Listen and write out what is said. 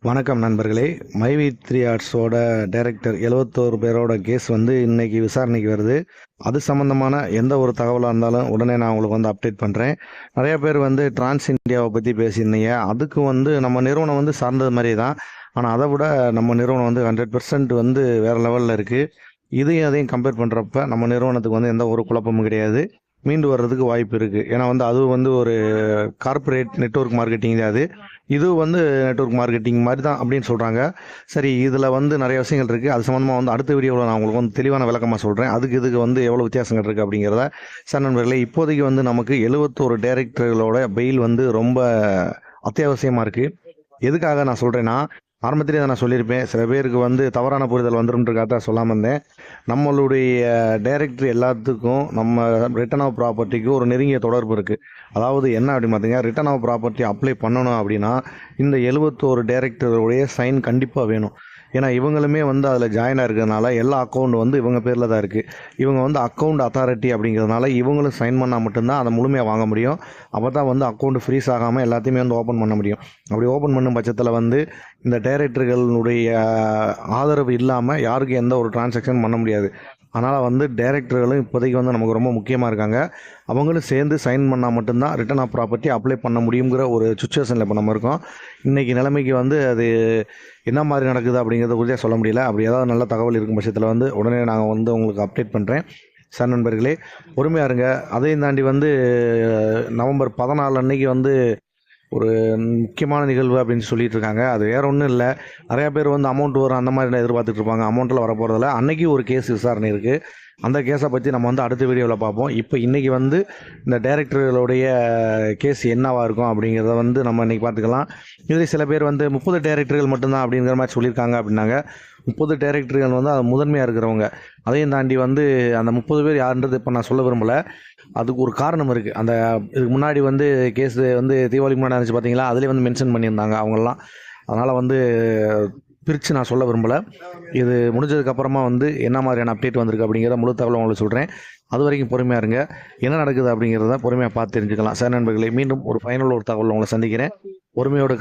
வணக்கம் நண்பர்களே. மைவி த்ரீ ஆர்ட்ஸோட டைரக்டர் 71 பேரோட கேஸ் வந்து இன்னைக்கு விசாரணைக்கு வருது. அது சம்மந்தமான எந்த ஒரு தகவலாக இருந்தாலும் உடனே நான் உங்களுக்கு வந்து அப்டேட் பண்ணுறேன். நிறைய பேர் வந்து டிரான்ஸ் இந்தியாவை பற்றி பேசியிருந்தீங்க. அதுக்கு வந்து நம்ம நிறுவனம் வந்து சார்ந்தது மாதிரி தான். ஆனால் அதை விட நம்ம நிறுவனம் வந்து 100% வந்து வேறு லெவலில் இருக்குது. இதையும் அதையும் கம்பேர் பண்ணுறப்ப நம்ம நிறுவனத்துக்கு வந்து எந்த ஒரு குழப்பமும் கிடையாது. மீண்டு வர்றதுக்கு வாய்ப்பு இருக்குது. ஏன்னா வந்து அது வந்து ஒரு கார்ப்பரேட் நெட்வொர்க் மார்க்கெட்டிங் தான். இது வந்து நெட்வொர்க் மார்க்கெட்டிங் மாதிரி தான் அப்படின்னு சொல்கிறாங்க. சரி, இதில் வந்து நிறைய விஷயங்கள் இருக்குது. அது சம்மந்தமாக வந்து அடுத்த வீடியோவில் நான் உங்களுக்கு வந்து தெளிவான விளக்கமாக சொல்கிறேன். இதுக்கு வந்து எவ்வளோ வித்தியாசங்கள் இருக்குது அப்படிங்கிறத. சார் நண்பர்களே, இப்போதைக்கு வந்து நமக்கு 71 டைரக்டர்களோட பெயில் வந்து ரொம்ப அத்தியாவசியமாக இருக்குது. எதுக்காக நான் சொல்கிறேன்னா, ஆரம்பத்திலே நான் சொல்லியிருப்பேன், சில பேருக்கு வந்து தவறான புரிதல் வந்துருன்றக்காக தான் சொல்லாமல் இருந்தேன். நம்மளுடைய டைரக்டர் எல்லாத்துக்கும் நம்ம ரிட்டர்ன் ஆஃப் ப்ராப்பர்ட்டிக்கு ஒரு நெருங்கிய தொடர்பு இருக்குது. அதாவது என்ன அப்படின்னு பார்த்தீங்கன்னா, ரிட்டர்ன் ஆஃப் ப்ராப்பர்ட்டி அப்ளை பண்ணணும் அப்படின்னா இந்த 71 டைரக்டருடைய சைன் கண்டிப்பாக வேணும். ஏன்னா இவங்களுமே வந்து அதில் ஜாயினாக இருக்கிறதுனால எல்லா அக்கௌண்ட் வந்து இவங்க பேரில் தான் இருக்குது. இவங்க வந்து அக்கௌண்ட் அத்தாரிட்டி அப்படிங்கிறதுனால இவங்களும் சைன் பண்ணால் மட்டும்தான் அதை முழுமையாக வாங்க முடியும். அப்போ தான் வந்து அக்கௌண்ட் ஃப்ரீஸ் ஆகாமல் எல்லாத்தையுமே வந்து ஓப்பன் பண்ண முடியும். அப்படி ஓப்பன் பண்ணும் பட்சத்தில் வந்து இந்த டைரக்டர்களுடைய ஆதரவு இல்லாமல் யாருக்கும் எந்த ஒரு டிரான்சாக்ஷன் பண்ண முடியாது. அதனால் வந்து டைரக்டர்களும் இப்போதைக்கு வந்து நமக்கு ரொம்ப முக்கியமாக இருக்காங்க. அவங்களும் சேர்ந்து சைன் பண்ணால் மட்டும்தான் ரிட்டர்ன் ஆஃப் ப்ராப்பர்ட்டி அப்ளை பண்ண முடியுங்கிற ஒரு சுச்சுவேஷனில் இப்போ நம்ம இருக்கோம். இன்றைக்கி நிலைமைக்கு வந்து அது என்ன மாதிரி நடக்குது அப்படிங்கிறத குறித்து சொல்ல முடியல. அப்படி ஏதாவது நல்ல தகவல் இருக்கும் பட்சத்தில் வந்து உடனே நாங்கள் வந்து உங்களுக்கு அப்டேட் பண்ணுறேன். சார் நண்பர்களே, பொறுமையாக இருங்க. அதையும் தாண்டி வந்து நவம்பர் 14 அன்னைக்கு வந்து ஒரு முக்கியமான நிகழ்வு அப்படின்னு சொல்லிட்டு இருக்காங்க. அது வேற ஒன்றும் இல்லை. நிறையா பேர் வந்து அமௌண்ட் வரும் அந்த மாதிரி எதிர்பார்த்துட்டு இருப்பாங்க. அமௌண்ட்டில் வர போகிறதில்ல. அன்னைக்கு ஒரு கேஸ் விசாரணை இருக்குது. அந்த கேஸை பற்றி நம்ம வந்து அடுத்த வீடியோவில் பார்ப்போம். இப்போ இன்றைக்கி வந்து இந்த டைரக்டர்களுடைய கேஸ் என்னவாக இருக்கும் அப்படிங்கிறத வந்து நம்ம இன்றைக்கி பார்த்துக்கலாம். இதில் சில பேர் வந்து 30 டைரக்டர்கள் மட்டும்தான் அப்படிங்கிற மாதிரி சொல்லியிருக்காங்க அப்படின்னாங்க. 30 டைரக்டர்கள் வந்து அது முதன்மையாக இருக்கிறவங்க. அதையும் தாண்டி வந்து அந்த 30 பேர் யாருன்றது இப்போ நான் சொல்ல விரும்பலை. அதுக்கு ஒரு காரணம் இருக்குது. அந்த இதுக்கு முன்னாடி வந்து கேஸ் வந்து தீபாவளிக்கு முன்னாடி இருந்துச்சு பார்த்தீங்களா, அதிலே வந்து மென்ஷன் பண்ணியிருந்தாங்க அவங்கெல்லாம். அதனால் வந்து பிரித்து நான் சொல்ல விரும்பலை. இது முடிஞ்சதுக்கப்புறமா வந்து என்ன மாதிரியான அப்டேட் வந்திருக்கு அப்படிங்கிறத முழு தகவலை உங்களுக்கு சொல்கிறேன். அது வரைக்கும் பொறுமையாக இருங்க. என்ன நடக்குது அப்படிங்கிறத பொறுமையாக பார்த்து தெரிஞ்சுக்கலாம். சார் நண்பர்களே, மீண்டும் ஒரு ஃபைனல் ஒரு தகவல் உங்களை சந்திக்கிறேன். பொறுமையோடு